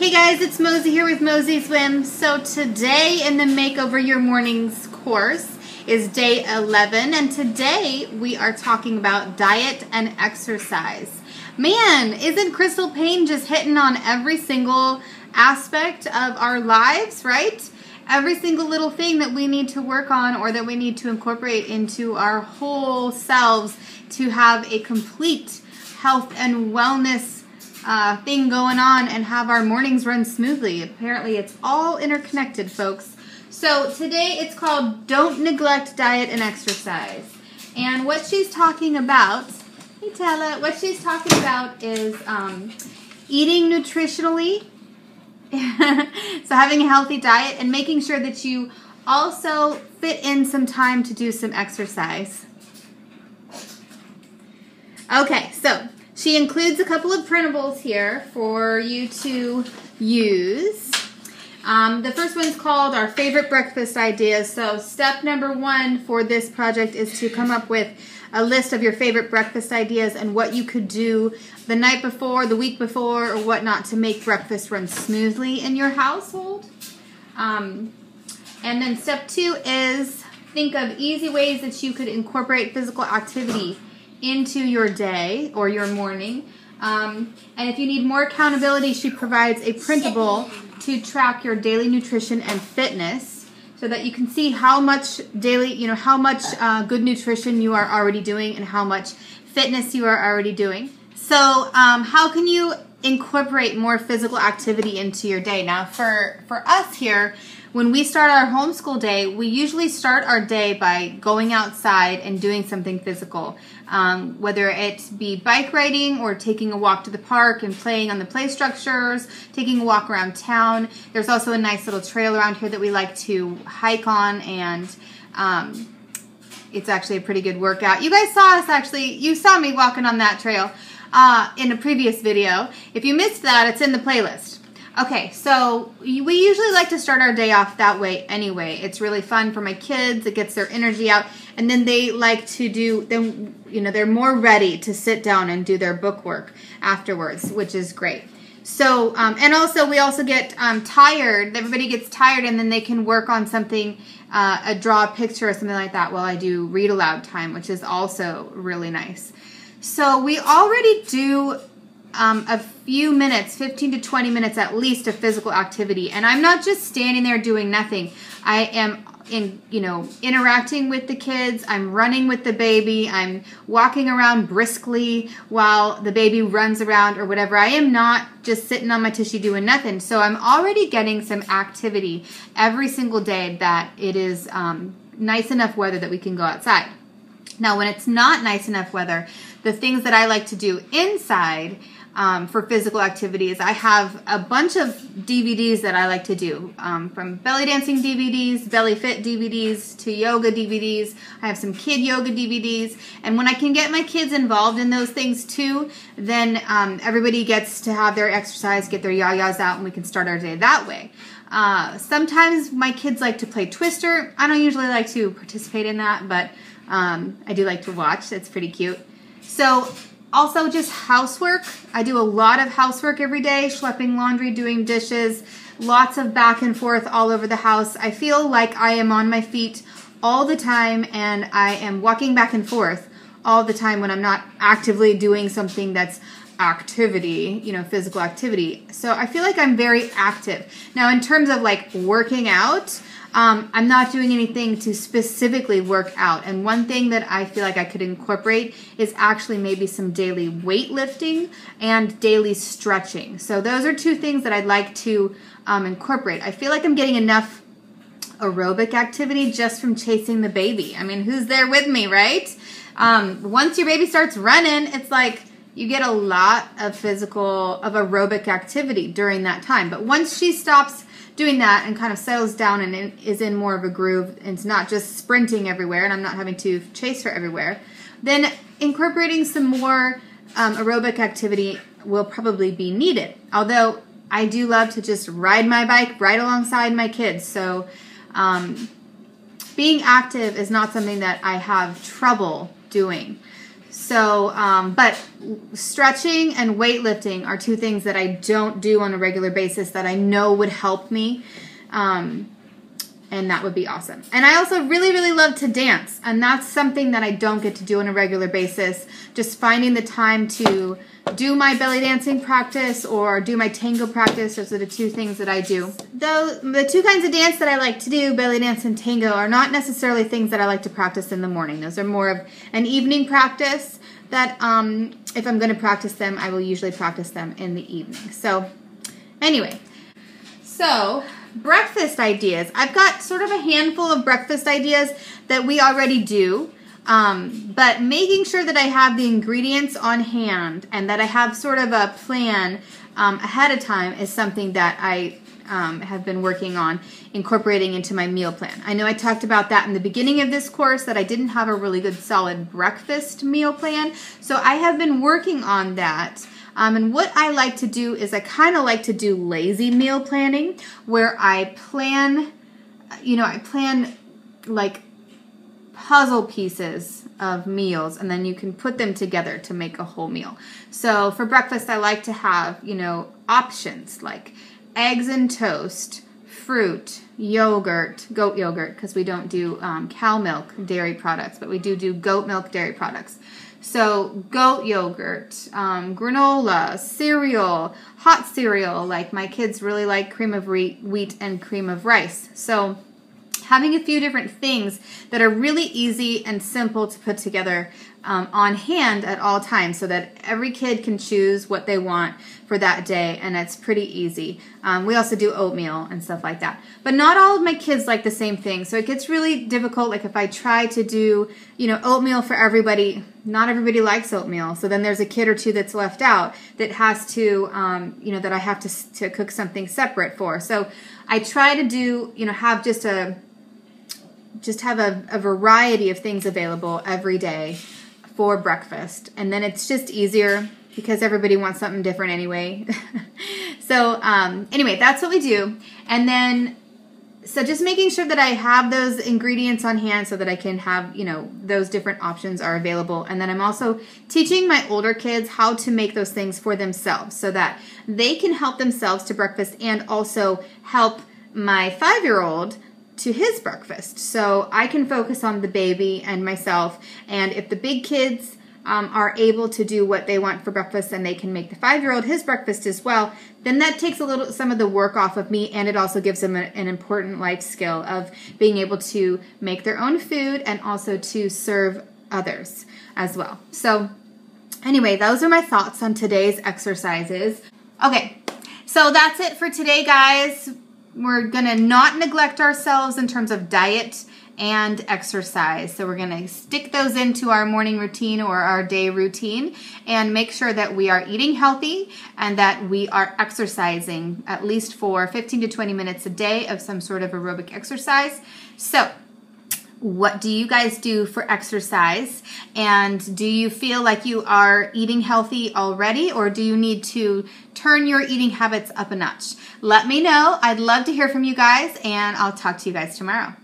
Hey guys, it's Mosey here with Mosey Swim. So today in the Makeover Your Mornings course is day 11, and today we are talking about diet and exercise. Man, isn't Crystal Payne just hitting on every single aspect of our lives, right? Every single little thing that we need to work on or that we need to incorporate into our whole selves to have a complete health and wellness thing going on and have our mornings run smoothly. Apparently it's all interconnected, folks. So today it's called Don't Neglect Diet and Exercise. And what she's talking about, hey Tella, what she's talking about is eating nutritionally, so having a healthy diet and making sure that you also fit in some time to do some exercise. Okay, so she includes a couple of printables here for you to use. The first one's called Our Favorite Breakfast Ideas. So step number 1 for this project is to come up with a list of your favorite breakfast ideas and what you could do the night before, the week before, or whatnot to make breakfast run smoothly in your household. And then step 2 is think of easy ways that you could incorporate physical activity into your day or your morning. And if you need more accountability, she provides a printable to track your daily nutrition and fitness so that you can see how much daily, how much good nutrition you are already doing and how much fitness you are already doing. So how can you incorporate more physical activity into your day? Now for us here, when we start our homeschool day, we usually start our day by going outside and doing something physical, whether it be bike riding or taking a walk to the park and playing on the play structures, taking a walk around town. There's also a nice little trail around here that we like to hike on, and it's actually a pretty good workout. You guys saw us actually, you saw me walking on that trail in a previous video. If you missed that, it's in the playlist. Okay, so we usually like to start our day off that way anyway. It's really fun for my kids. It gets their energy out. And then they like to do, they're more ready to sit down and do their book work afterwards, which is great. So, and also we also get tired. Everybody gets tired and then they can work on something, draw a picture or something like that while I do read aloud time, which is also really nice. So we already do a few minutes, 15 to 20 minutes at least of physical activity. And I'm not just standing there doing nothing. I am interacting with the kids. I'm running with the baby. I'm walking around briskly while the baby runs around or whatever. I am not just sitting on my tushy doing nothing. So I'm already getting some activity every single day that it is nice enough weather that we can go outside. Now, when it's not nice enough weather, the things that I like to do inside for physical activities, I have a bunch of DVDs that I like to do, from belly dancing DVDs, belly fit DVDs, to yoga DVDs. I have some kid yoga DVDs, and when I can get my kids involved in those things too, then everybody gets to have their exercise, get their yayas out, and we can start our day that way. Sometimes my kids like to play Twister. I don't usually like to participate in that, but I do like to watch. It's pretty cute. So also just housework. I do a lot of housework every day, schlepping laundry, doing dishes, lots of back and forth all over the house. I feel like I am on my feet all the time and I am walking back and forth all the time when I'm not actively doing something that's activity, physical activity. So I feel like I'm very active. Now in terms of like working out, I'm not doing anything to specifically work out. And one thing that I feel like I could incorporate is actually maybe some daily weightlifting and daily stretching. So those are two things that I'd like to incorporate. I feel like I'm getting enough aerobic activity just from chasing the baby. I mean, who's there with me, right? Once your baby starts running, it's like you get a lot of aerobic activity during that time. But once she stops doing that and kind of settles down and is in more of a groove and it's not just sprinting everywhere and I'm not having to chase her everywhere, then incorporating some more aerobic activity will probably be needed. Although I do love to just ride my bike right alongside my kids. So being active is not something that I have trouble doing. So, but stretching and weightlifting are two things that I don't do on a regular basis that I know would help me. And that would be awesome. And I also really, really love to dance. And that's something that I don't get to do on a regular basis. Just finding the time to do my belly dancing practice or do my tango practice. Those are the two things that I do. Though the two kinds of dance that I like to do, belly dance and tango, are not necessarily things that I like to practice in the morning. Those are more of an evening practice that if I'm going to practice them, I will usually practice them in the evening. So anyway, so breakfast ideas. I've got sort of a handful of breakfast ideas that we already do, but making sure that I have the ingredients on hand and that I have sort of a plan ahead of time is something that I have been working on incorporating into my meal plan. I know I talked about that in the beginning of this course, that I didn't have a really good solid breakfast meal plan, so I have been working on that. And what I like to do is I kind of like to do lazy meal planning, where I plan, I plan like puzzle pieces of meals, and then you can put them together to make a whole meal. So for breakfast, I like to have, options like eggs and toast, fruit, yogurt, goat yogurt, because we don't do cow milk dairy products, but we do goat milk dairy products. So goat yogurt, granola, cereal, hot cereal, like my kids really like cream of wheat and cream of rice. So having a few different things that are really easy and simple to put together on hand at all times, so that every kid can choose what they want for that day, and it's pretty easy. We also do oatmeal and stuff like that. But not all of my kids like the same thing, so it gets really difficult. Like if I try to do, oatmeal for everybody, not everybody likes oatmeal. So then there's a kid or two that's left out that has to, that I have to cook something separate for. So I try to do, have just have a variety of things available every day for breakfast, and then it's just easier because everybody wants something different anyway. So anyway, that's what we do. And then so just making sure that I have those ingredients on hand so that I can have, those different options are available. And then I'm also teaching my older kids how to make those things for themselves so that they can help themselves to breakfast and also help my 5-year-old to his breakfast. So I can focus on the baby and myself, and if the big kids are able to do what they want for breakfast and they can make the 5-year-old his breakfast as well, then that takes some of the work off of me, and it also gives them an important life skill of being able to make their own food and also to serve others as well. So anyway, those are my thoughts on today's exercises. Okay, so that's it for today, guys. We're going to not neglect ourselves in terms of diet and exercise. So we're going to stick those into our morning routine or our day routine and make sure that we are eating healthy and that we are exercising at least for 15 to 20 minutes a day of some sort of aerobic exercise. So what do you guys do for exercise? And do you feel like you are eating healthy already, or do you need to turn your eating habits up a notch? Let me know. I'd love to hear from you guys, and I'll talk to you guys tomorrow.